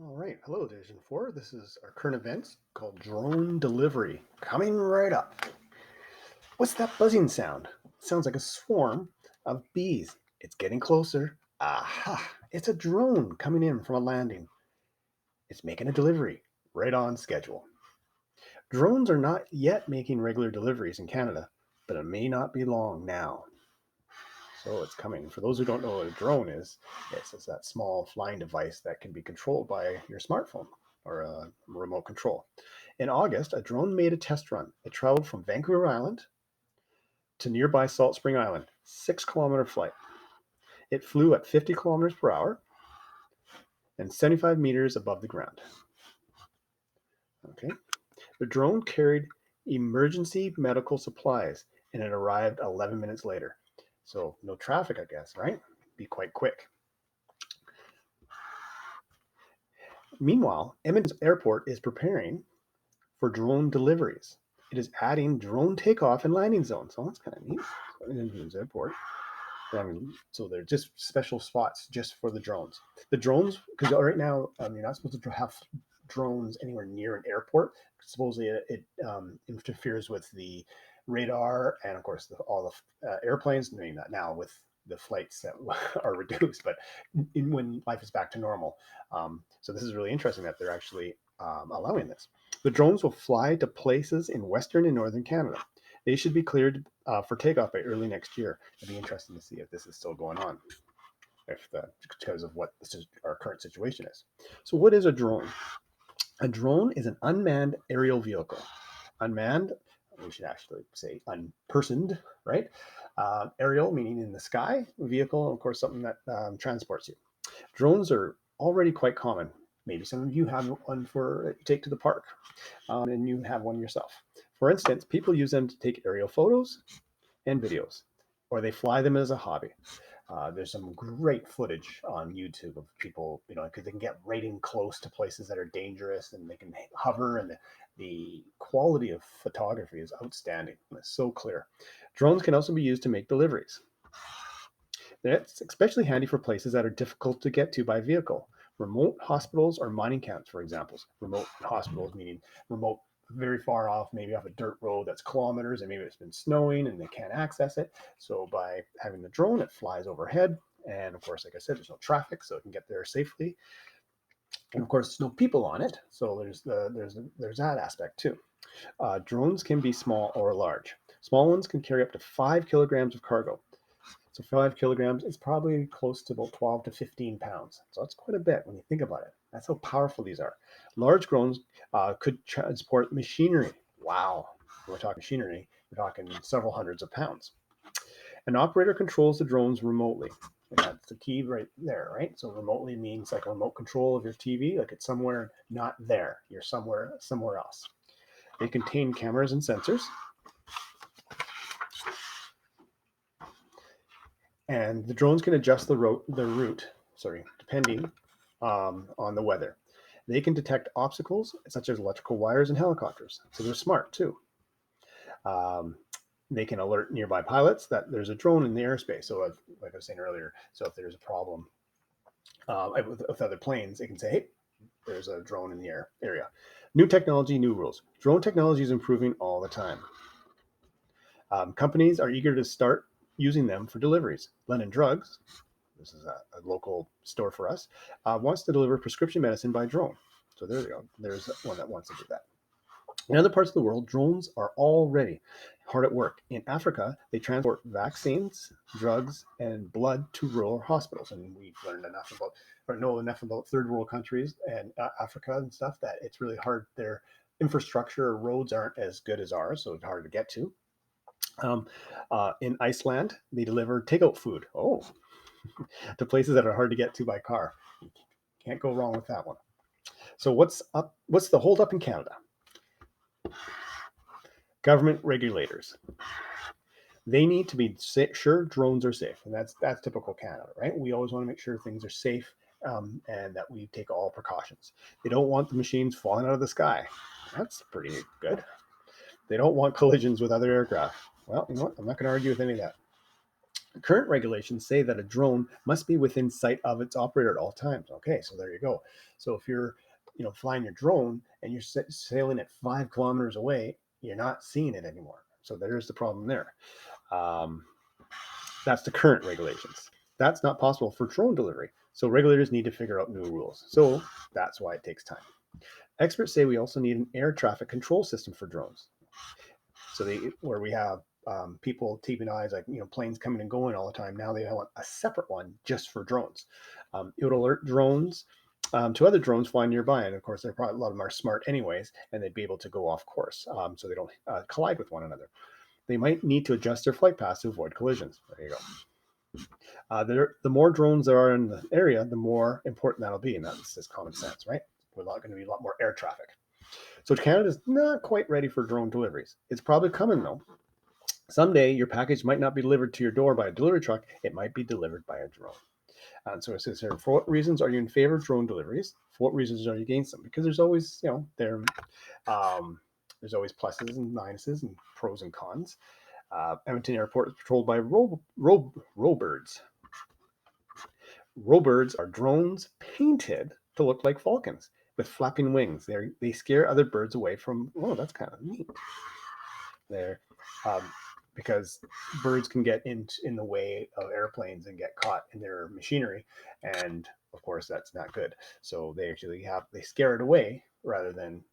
All right, hello, Division 4. This is our current events called drone delivery. Coming right up. What's that buzzing sound? It sounds like a swarm of bees. It's getting closer. Aha! It's a drone coming in from a landing. It's making a delivery right on schedule. Drones are not yet making regular deliveries in Canada, but it may not be long now. So it's coming. For those who don't know what a drone is, it's that small flying device that can be controlled by your smartphone or a remote control. In August, a drone made a test run. It traveled from Vancouver Island to nearby Salt Spring Island, 6 kilometer flight. It flew at 50 kilometers per hour and 75 meters above the ground. Okay. The drone carried emergency medical supplies and it arrived 11 minutes later. So no traffic, I guess, right? Be quite quick. Meanwhile, Edmonton Airport is preparing for drone deliveries. It is adding drone takeoff and landing zones. So that's kind of neat. Edmonton Airport. So they're just special spots just for the drones. The drones, because right now you're not supposed to have drones anywhere near an airport. Supposedly it interferes with the radar and of course all the airplanes. Doing that now with the flights that are reduced, but when life is back to normal. So this is really interesting that they're actually allowing this. The drones will fly to places in Western and Northern Canada. They should be cleared for takeoff by early next year. It'd be interesting to see if this is still going on, because of what our current situation is. So, what is a drone? A drone is an unmanned aerial vehicle. Unmanned, we should actually say unpersoned, right? Aerial meaning in the sky, vehicle, of course, something that transports you. Drones are already quite common. Maybe some of you have one for take to the park, and you have one yourself. For instance, people use them to take aerial photos and videos, or they fly them as a hobby. There's some great footage on YouTube of people, because they can get right in close to places that are dangerous and they can hover, and the quality of photography is outstanding. It's so clear. Drones can also be used to make deliveries. That's especially handy for places that are difficult to get to by vehicle. Remote hospitals or mining camps, for example. Remote hospitals meaning remote, very far off, maybe off a dirt road that's kilometers, and maybe it's been snowing and they can't access it. So by having the drone, it flies overhead. And of course, like I said, there's no traffic, so it can get there safely. And of course, there's no people on it, so there's that aspect too. Drones can be small or large. Small ones can carry up to 5 kilograms of cargo. So 5 kilograms is probably close to about 12 to 15 pounds. So that's quite a bit when you think about it. That's how powerful these are. Large drones could transport machinery. Wow. When we're talking machinery, we're talking several hundreds of pounds. An operator controls the drones remotely. And that's the key right there, right? So remotely means like a remote control of your TV, like it's somewhere not there. You're somewhere else. They contain cameras and sensors, and the drones can adjust the route, depending on the weather. They can detect obstacles such as electrical wires and helicopters, so they're smart too. Um, they can alert nearby pilots that there's a drone in the airspace. So, like I was saying earlier, so if there's a problem with other planes, it can say, "Hey, there's a drone in the area." New technology, new rules. Drone technology is improving all the time. Companies are eager to start using them for deliveries. Lennon Drugs, this is a local store for us, wants to deliver prescription medicine by drone. So there you go. There's one that wants to do that. In other parts of the world, drones are already hard at work. In Africa, they transport vaccines, drugs, and blood to rural hospitals. And we've learned enough about, or know enough about third world countries and Africa and stuff, that it's really hard. Their infrastructure or roads aren't as good as ours, so it's hard to get to. In Iceland, they deliver takeout food. Oh, to places that are hard to get to by car. Can't go wrong with that one. So what's up? What's the hold up in Canada? Government regulators. They need to be sure drones are safe, and that's typical Canada, right? We always want to make sure things are safe, and that we take all precautions. They don't want the machines falling out of the sky. That's pretty good. They don't want collisions with other aircraft. Well, you know what? I'm not going to argue with any of that. Current regulations say that a drone must be within sight of its operator at all times. Okay, so there you go. So if you're, flying your drone and you're sailing at 5 kilometers away, you're not seeing it anymore. So there's the problem there. Um, that's the current regulations. That's not possible for drone delivery. So regulators need to figure out new rules. So that's why it takes time. Experts say we also need an air traffic control system for drones. So where we have people keeping eyes, like planes coming and going all the time. Now they want a separate one just for drones. It would alert drones to other drones flying nearby, and of course, a lot of them are smart anyways, and they'd be able to go off course, so they don't collide with one another. They might need to adjust their flight paths to avoid collisions. There you go. The more drones there are in the area, the more important that'll be, and that's just common sense, right? We're not going to be a lot more air traffic. So Canada's not quite ready for drone deliveries. It's probably coming though. Someday your package might not be delivered to your door by a delivery truck. It might be delivered by a drone. And so it says here, for what reasons are you in favor of drone deliveries? For what reasons are you against them? Because there's always, there's always pluses and minuses and pros and cons. Edmonton Airport is patrolled by robirds. Robirds are drones painted to look like falcons with flapping wings. They scare other birds away from. Oh, that's kind of neat. There, because birds can get in the way of airplanes and get caught in their machinery, and of course that's not good. So they scare it away rather than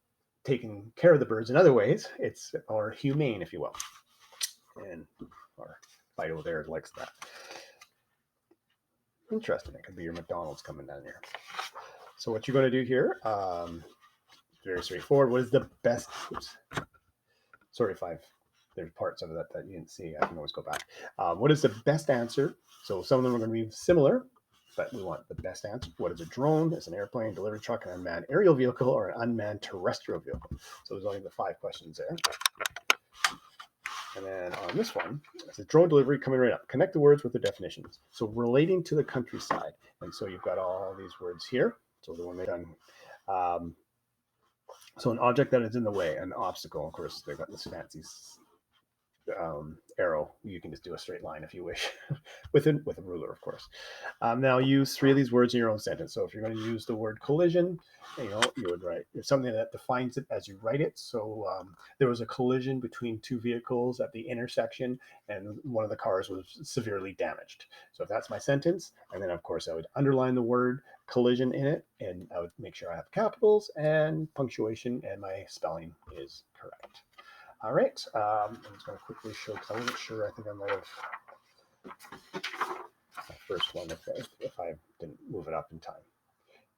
taking care of the birds in other ways. It's more humane, if you will. And our Fido there likes that. Interesting. It could be your McDonald's coming down here. So what you're going to do here, very straightforward. What is the best? Oops. Sorry if there's parts of that you didn't see. I can always go back. What is the best answer? So some of them are going to be similar, but we want the best answer. What is a drone? Is an airplane, delivery truck, an unmanned aerial vehicle, or an unmanned terrestrial vehicle? So there's only the 5 questions there. And then on this one, it's a drone delivery coming right up. Connect the words with the definitions. So relating to the countryside. And so you've got all these words here. So the one they've done. So an object that is in the way, an obstacle. Of course, they've got this fancy arrow. You can just do a straight line if you wish, with a ruler, of course. Now use 3 of these words in your own sentence. So if you're going to use the word collision, you would write something that defines it as you write it. So there was a collision between 2 vehicles at the intersection, and one of the cars was severely damaged. So if that's my sentence, and then of course I would underline the word collision in it, and I would make sure I have capitals and punctuation, and my spelling is correct. All right, I'm just going to quickly show, because I wasn't sure. I think I might have my first one if I didn't move it up in time,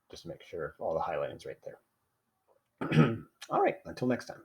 just to make sure all the highlighting's right there. All right, until next time.